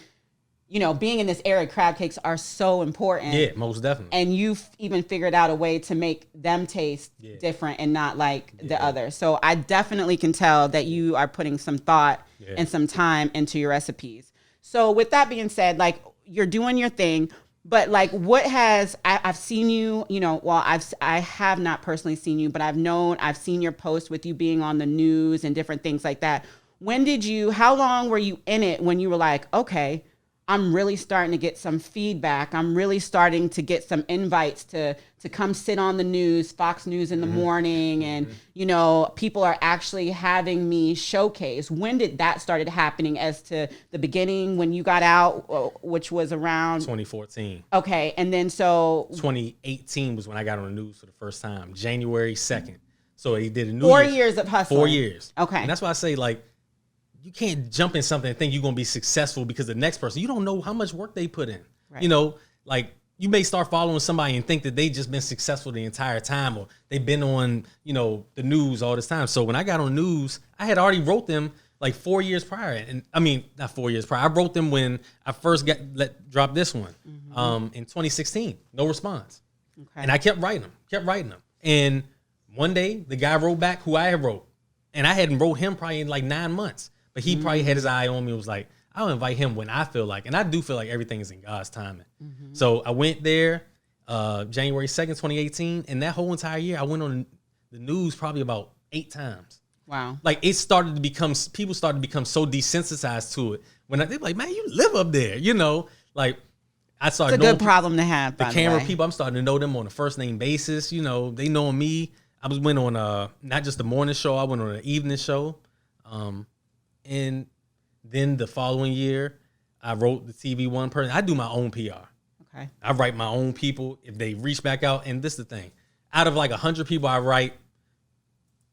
being in this area, crab cakes are so important. Yeah, most definitely. And you've even figured out a way to make them taste different and not like the other. So I definitely can tell that you are putting some thought and some time into your recipes. So with that being said, like, you're doing your thing, but like, what has I've seen you, I have not personally seen you, but I've seen your posts with you being on the news and different things like that. How long were you in it when you were like, okay, I'm really starting to get some feedback. I'm really starting to get some invites to come sit on the news, Fox News in the morning. And, people are actually having me showcase. When did that started happening as to the beginning when you got out, which was around 2014. Okay. And then 2018 was when I got on the news for the first time, January 2nd. So he did a New 4 Year's. years of hustling. 4 years. Okay. And that's why I say, like, you can't jump in something and think you're going to be successful because the next person, you don't know how much work they put in. Right. Like, you may start following somebody and think that they just been successful the entire time, or they've been on, the news all this time. So when I got on news, I had already wrote them like 4 years prior. And I mean, not 4 years prior. I wrote them when I first dropped this one in 2016. No response. Okay. And I kept writing them. And one day the guy wrote back who I had wrote. And I hadn't wrote him probably in like 9 months. But he probably had his eye on me and was like, I'll invite him when I feel like. And I do feel like everything is in God's timing. So I went there January 2nd, 2018. And that whole entire year, I went on the news probably about 8 times. Wow. Like, people started to become so desensitized to it. When they're like, man, you live up there, Like, I started It's a good problem to have, the camera people. I'm starting to know them on a first name basis. They know me. Went on not just the morning show. I went on an evening show. And then the following year, I wrote the TV One person. I do my own PR. Okay. I write my own people. If they reach back out, and this is the thing, out of like 100 people I write,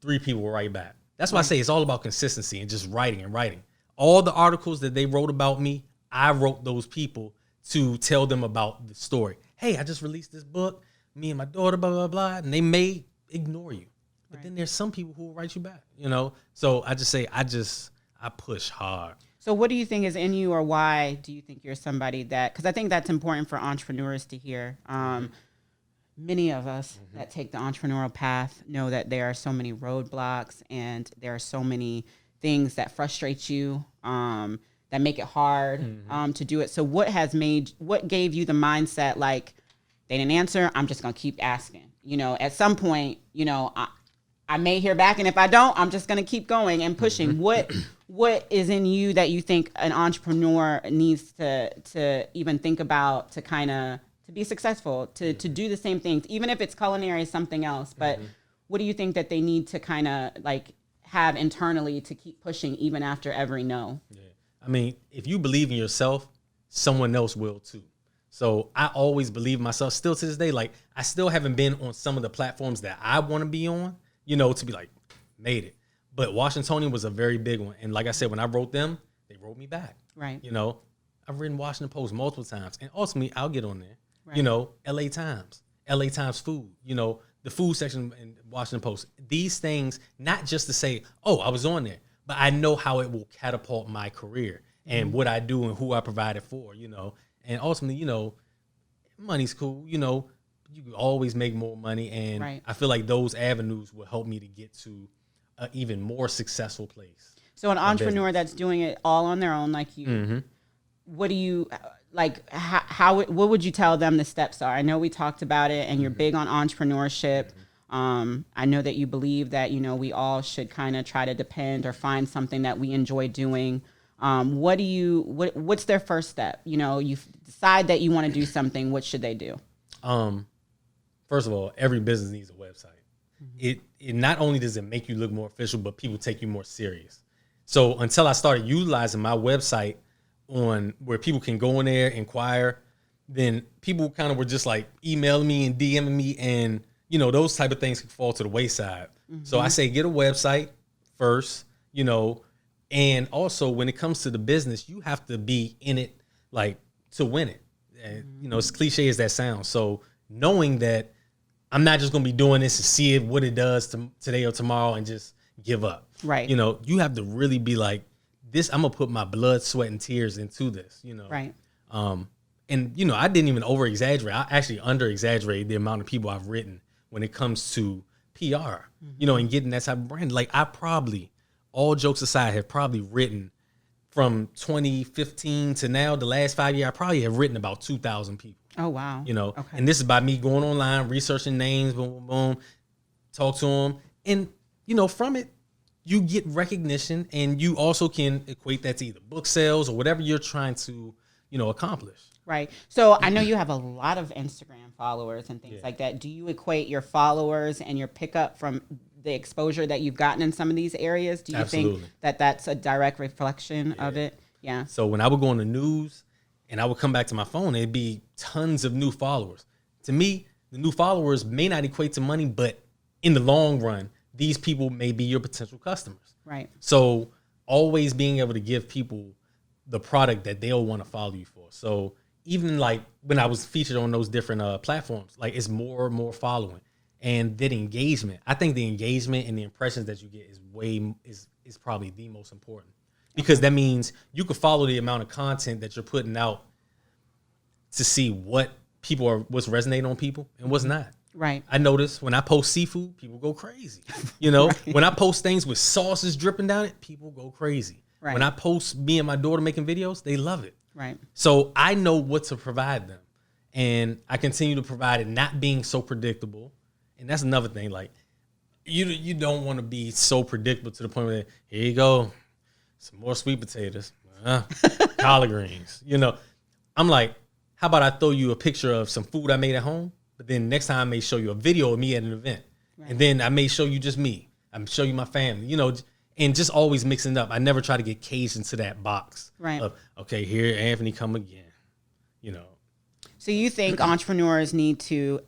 3 people will write back. That's why I say it's all about consistency and just writing and writing. All the articles that they wrote about me, I wrote those people to tell them about the story. Hey, I just released this book. Me and my daughter, blah, blah, blah. And they may ignore you. But then there's some people who will write you back, So I just say, I push hard. So what do you think is in you, or why do you think you're somebody that, because I think that's important for entrepreneurs to hear. many of us that take the entrepreneurial path know that there are so many roadblocks and there are so many things that frustrate you, that make it hard to do it. So what gave you the mindset, like, they didn't answer, I'm just going to keep asking? You know, at some point, you know, I may hear back, and if I don't, I'm just going to keep going and pushing. What is in you that you think an entrepreneur needs to even think about to kind of to be successful, to do the same things, even if it's culinary or something else? But what do you think that they need to kind of like have internally to keep pushing even after every no? Yeah. I mean, if you believe in yourself, someone else will too. So I always believe myself still to this day. Like, I still haven't been on some of the platforms that I want to be on, you know, to be like, made it. But Washingtonian was a very big one. And like I said, when I wrote them, they wrote me back. Right. You know, I've written Washington Post multiple times. And ultimately, I'll get on there. Right. You know, LA Times Food, you know, the food section in Washington Post. These things, not just to say, oh, I was on there, but I know how it will catapult my career and what I do and who I provide it for, you know. And ultimately, you know, money's cool, you know, you can always make more money. And right. I feel like those avenues will help me to get to an even more successful place. So an entrepreneur that's doing it all on their own, like you, what do you, like, what would you tell them the steps are? I know we talked about it, and you're big on entrepreneurship. I know that you believe that, you know, we all should kind of try to depend or find something that we enjoy doing. What's their first step? You know, you decide that you want to do something. What should they do? First of all, every business needs a website. It not only does it make you look more official, but people take you more serious. So until I started utilizing my website on where people can go in there, inquire, then people kind of were just like emailing me and DMing me, and, you know, those type of things could fall to the wayside. So I say, get a website first, you know, and also when it comes to the business, you have to be in it, like, to win it. And, you know, as cliche as that sounds. So knowing that I'm not just going to be doing this to see what it does today or tomorrow and just give up. Right. You know, you have to really be like, this, I'm going to put my blood, sweat, and tears into this, you know. Right. And, you know, I didn't even over exaggerate. I actually under exaggerated the amount of people I've written when it comes to PR, you know, and getting that type of brand. Like, I probably, all jokes aside, have probably written from 2015 to now, the last 5 years, I probably have written about 2,000 people. Oh, wow. You know, okay. And this is by me going online, researching names, boom, boom, boom, talk to them. And, you know, from it, you get recognition, and you also can equate that to either book sales or whatever you're trying to, you know, accomplish. Right. So I know you have a lot of Instagram followers and things like that. Do you equate your followers and your pickup from the exposure that you've gotten in some of these areas? Do you Absolutely. think that that's a direct reflection of it? Yeah. So when I would go on the news and I would come back to my phone, it'd be tons of new followers. To me, the new followers may not equate to money, but in the long run, these people may be your potential customers. Right. So always being able to give people the product that they'll want to follow you for. So even like when I was featured on those different platforms, like, it's more and more following. And that engagement, I think the engagement and the impressions that you get is probably the most important, because that means you could follow the amount of content that you're putting out to see what's resonating on people and what's not. Right. I notice when I post seafood, people go crazy. You know, when I post things with sauces dripping down it, people go crazy. Right. When I post me and my daughter making videos, they love it. Right. So I know what to provide them, and I continue to provide it, not being so predictable. And that's another thing. Like, you don't want to be so predictable to the point where, here you go, some more sweet potatoes, collard greens. You know, I'm like, how about I throw you a picture of some food I made at home, but then next time I may show you a video of me at an event, and then I may show you just me. I'm show you my family. You know, and just always mixing it up. I never try to get caged into that box of, okay, here Anthony come again. You know. So you think entrepreneurs need to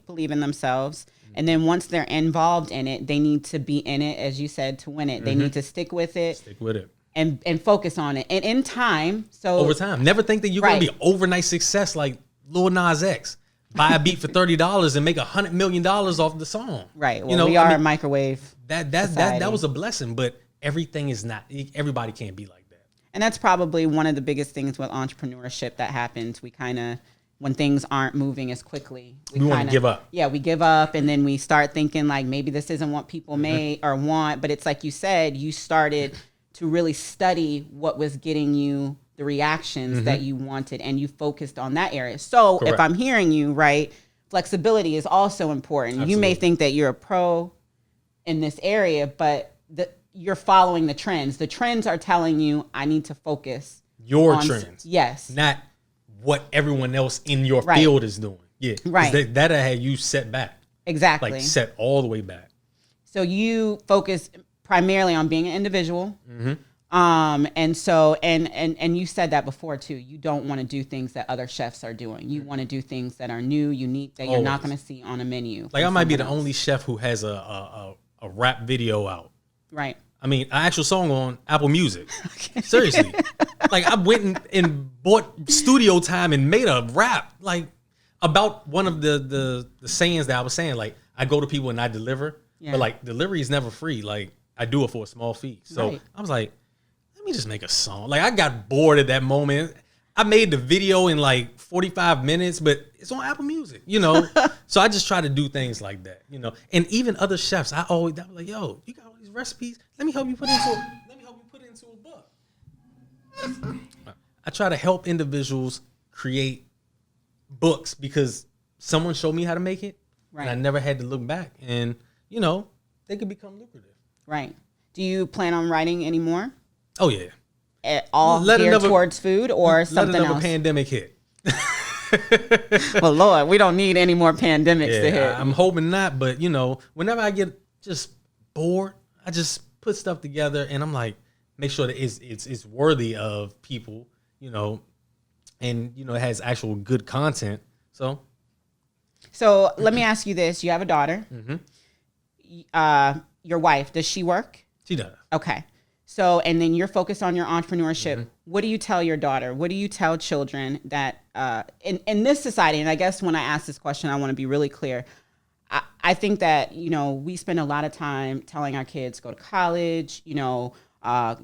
believe in themselves, and then once they're involved in it, they need to be in it, as you said, to win it. They need to stick with it. And focus on it. And in time, over time. Never think that you're gonna be overnight success like Lil Nas X. Buy a beat for $30 and make $100 million off the song. Right. Well, you know, we are a microwave. That was a blessing, but everything is not. Everybody can't be like that. And that's probably one of the biggest things with entrepreneurship that happens. We kind of when things aren't moving as quickly, we want to give up. Yeah, we give up, and then we start thinking like maybe this isn't what people may or want. But it's like you said, you started to really study what was getting you the reactions that you wanted, and you focused on that area. So Correct. if I'm hearing you right, flexibility is also important. Absolutely. You may think that you're a pro in this area, but you're following the trends. The trends are telling you, I need to focus Your on trends. Yes. Not what everyone else in your Right. field is doing. Yeah. 'Cause Right. That had you set back. Exactly. Like set all the way back. So you focus primarily on being an individual. Mm-hmm. And so, and you said that before too, you don't want to do things that other chefs are doing. You want to do things that are new, unique, that you're not Always. going to see on a menu. Like I from might be the someone else. only chef who has a rap video out. Right. I mean, an actual song on Apple Music. Seriously. Like I went and bought studio time and made a rap like about one of the sayings that I was saying. Like I go to people and I deliver, Yeah. but like delivery is never free. Like I do it for a small fee. So Right. I was like, let me just make a song. Like I got bored at that moment. I made the video in like 45 minutes, but it's on Apple Music, you know? So I just try to do things like that, you know? And even other chefs, I was like, yo, you got all these recipes? Let me help you put it into a book. I try to help individuals create books because someone showed me how to make it. Right. And I never had to look back. And, you know, they could become lucrative. Right. Do you plan on writing anymore? Oh, yeah. All geared towards food or something let another else? pandemic hit. Well, Lord, we don't need any more pandemics to hit. Yeah, I'm hoping not, but you know, whenever I get just bored, I just put stuff together and I'm like, make sure that it's worthy of people, you know, and you know, it has actual good content. So let me ask you this: you have a daughter. Your wife, does she work? she does. Okay. So, and then you're focused on your entrepreneurship. What do you tell your daughter? What do you tell children that in this society, and I guess when I ask this question, I want to be really clear. I think that, you know, we spend a lot of time telling our kids, go to college, you got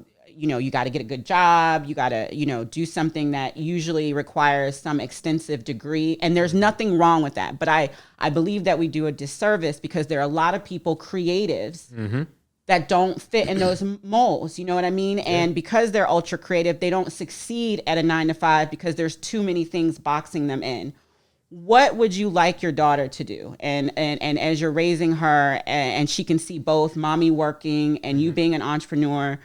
to get a good job. You got to, do something that usually requires some extensive degree. And there's nothing wrong with that. But I believe that we do a disservice because there are a lot of people, creatives, that don't fit in those molds. You know what I mean? Yeah. And because they're ultra creative, they don't succeed at a 9-to-5 because there's too many things boxing them in. What would you like your daughter to do? And as you're raising her and she can see both mommy working and you being an entrepreneur,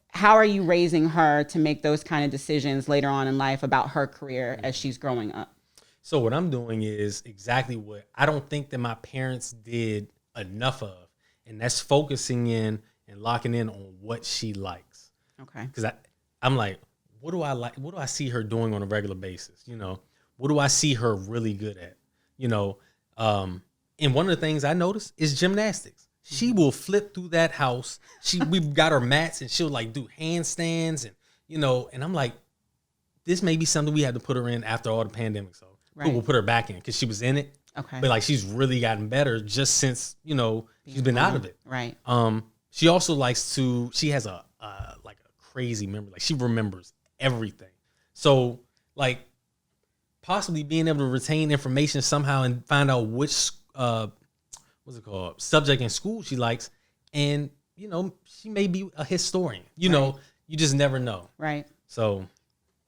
how are you raising her to make those kind of decisions later on in life about her career as she's growing up? So what I'm doing is exactly what I don't think that my parents did enough of. And that's focusing in and locking in on what she likes. Okay. Because I'm like, what do I like? What do I see her doing on a regular basis? You know, what do I see her really good at? You know, and one of the things I noticed is gymnastics. She will flip through that house. We've got her mats and she'll like do handstands and, you know, and I'm like, this may be something we had to put her in after all the pandemic. So we'll put her back in because she was in it. Okay. But like she's really gotten better just since, you know, she's been out of it. Right. She also she has a crazy memory. Like she remembers everything. So like possibly being able to retain information somehow and find out which subject in school she likes. And, you know, she may be a historian. You know, you just never know. Right. So.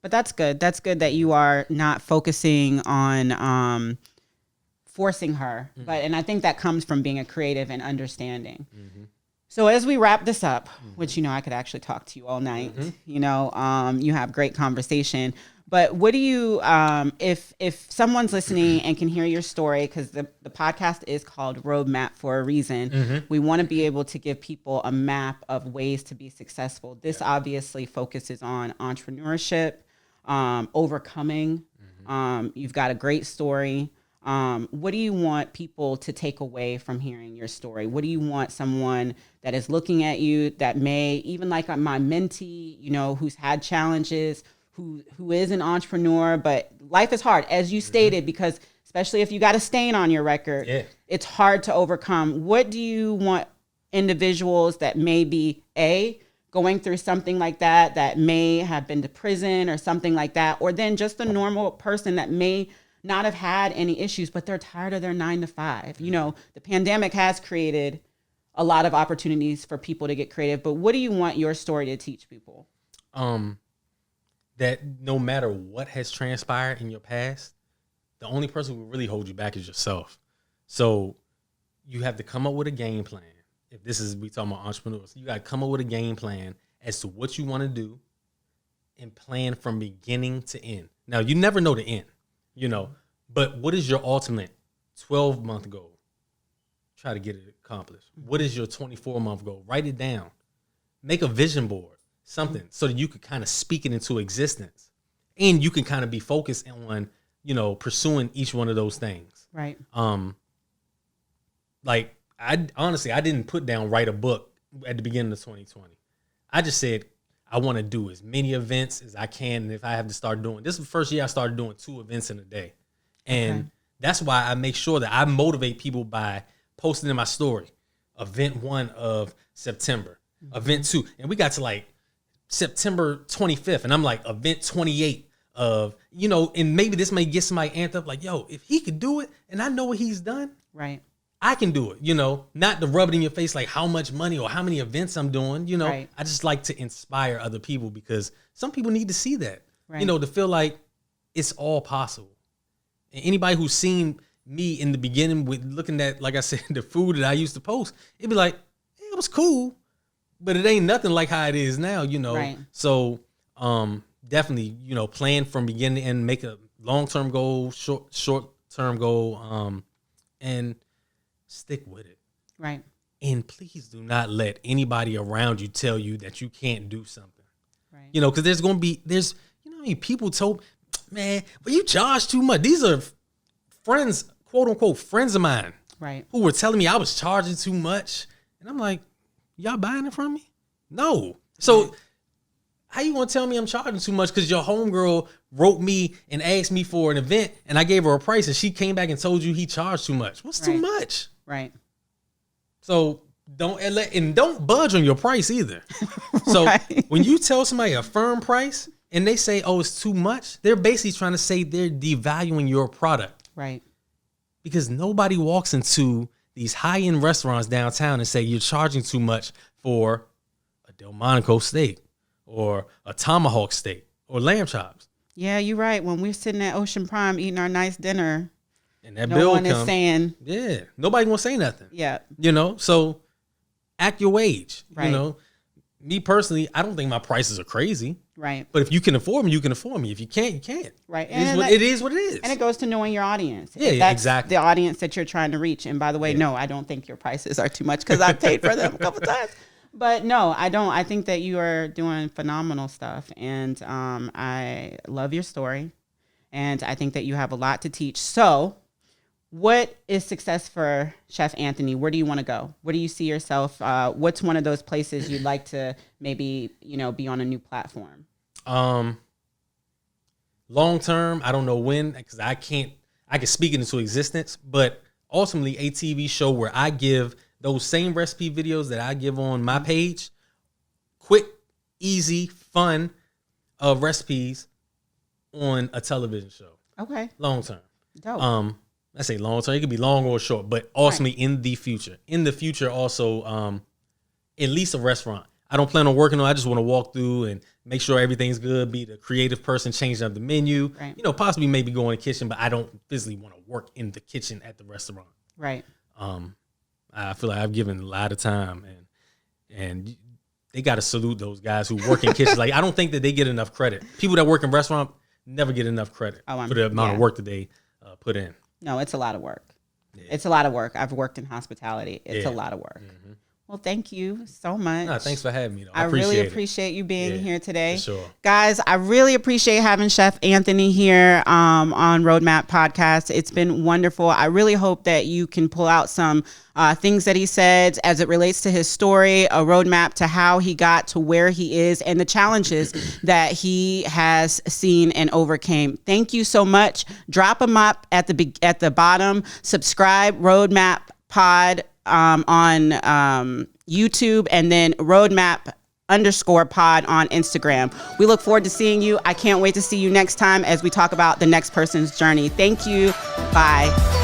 But that's good. That's good that you are not focusing on forcing her. But and I think that comes from being a creative and understanding. So as we wrap this up, which, I could actually talk to you all night, you have great conversation. But what do you, if someone's listening and can hear your story, because the podcast is called Roadmap for a reason, we want to be able to give people a map of ways to be successful. This obviously focuses on entrepreneurship, overcoming. You've got a great story. What do you want people to take away from hearing your story? What do you want someone that is looking at you that may, even like my mentee, who's had challenges, who is an entrepreneur, but life is hard, as you stated, because especially if you got a stain on your record, it's hard to overcome. What do you want individuals that may be going through something like that may have been to prison or something like that, or then just a normal person that may not have had any issues, but they're tired of their 9 to 5. You know, the pandemic has created a lot of opportunities for people to get creative, but what do you want your story to teach people? That no matter what has transpired in your past, the only person who will really hold you back is yourself. So you have to come up with a game plan. If this is, we talking about entrepreneurs, you got to come up with a game plan as to what you want to do and plan from beginning to end. Now, you never know the end, you know, but what is your ultimate 12-month goal? Try to get it accomplished. What is your 24-month goal? Write it down. Make a vision board, something, so that you could kind of speak it into existence. And you can kind of be focused on, you know, pursuing each one of those things. Right. Like, I didn't put down write a book at the beginning of 2020. I just said, I want to do as many events as I can. And if I have to start doing, this is the first year I started doing 2 events in a day. And that's why I make sure that I motivate people by posting in my story, event 1 of September, event 2. And we got to like September 25th. And I'm like, event 28 of, you know, and maybe this may get somebody amped up like, yo, if he could do it and I know what he's done, right, I can do it, you know, not to rub it in your face like how much money or how many events I'm doing, you know. Right. I just like to inspire other people because some people need to see that, right, you know, to feel like it's all possible. And anybody who's seen me in the beginning with looking at, like I said, the food that I used to post, it'd be like, yeah, it was cool, but it ain't nothing like how it is now, you know. Right. So definitely, you know, plan from beginning to end, make a long-term goal, short-term goal, and stick with it. Right. And please do not let anybody around you tell you that you can't do something. Right. You know, because you know, I mean, people told, man, but you charge too much. These are friends, quote unquote, friends of mine, right, who were telling me I was charging too much. And I'm like, y'all buying it from me? No. So how you gonna tell me I'm charging too much because your homegirl wrote me and asked me for an event and I gave her a price and she came back and told you he charged too much? What's too much? Right. So don't budge on your price either. So when you tell somebody a firm price and they say, oh, it's too much, they're basically trying to say they're devaluing your product. Right. Because nobody walks into these high-end restaurants downtown and say you're charging too much for a Delmonico steak or a tomahawk steak or lamb chops. Yeah, you're right. When we're sitting at Ocean Prime eating our nice dinner, and that no bill one is saying, yeah, nobody gonna say nothing. Yeah. You know, so act your wage. Right. You know, me personally, I don't think my prices are crazy. Right. But if you can afford me, you can afford me. If you can't, you can't. Right. It is what it is. And it goes to knowing your audience. Yeah, that's exactly. The audience that you're trying to reach. And by the way, no, I don't think your prices are too much because I've paid for them a couple times. But no, I don't. I think that you are doing phenomenal stuff. And I love your story. And I think that you have a lot to teach. So what is success for Chef Anthony? Where do you want to go? Where do you see yourself? What's one of those places you'd like to maybe, you know, be on a new platform? Long term, I don't know when, because I can speak it into existence, but ultimately a TV show where I give those same recipe videos that I give on my page, quick, easy, fun recipes on a television show. Okay. Long term. Dope. I say long term. It could be long or short, but ultimately in the future. In the future, also, at least a restaurant. I don't plan on working on it. I just want to walk through and make sure everything's good, be the creative person, change up the menu. Right. You know, possibly maybe go in the kitchen, but I don't physically want to work in the kitchen at the restaurant. Right. I feel like I've given a lot of time, and they got to salute those guys who work in kitchens. Like, I don't think that they get enough credit. People that work in restaurant never get enough credit for the amount of work that they put in. No, it's a lot of work. Yeah. It's a lot of work. I've worked in hospitality. It's a lot of work. Mm-hmm. Well, thank you so much. No, thanks for having me. I really appreciate you being here today. For sure. Guys, I really appreciate having Chef Anthony here on Roadmap Podcast. It's been wonderful. I really hope that you can pull out some things that he said as it relates to his story, a roadmap to how he got to where he is and the challenges that he has seen and overcame. Thank you so much. Drop them up at the bottom. Subscribe, Roadmap Pod on YouTube, and then Roadmap _pod on Instagram. We look forward to seeing you. I can't wait to see you next time as we talk about the next person's journey. Thank you. Bye.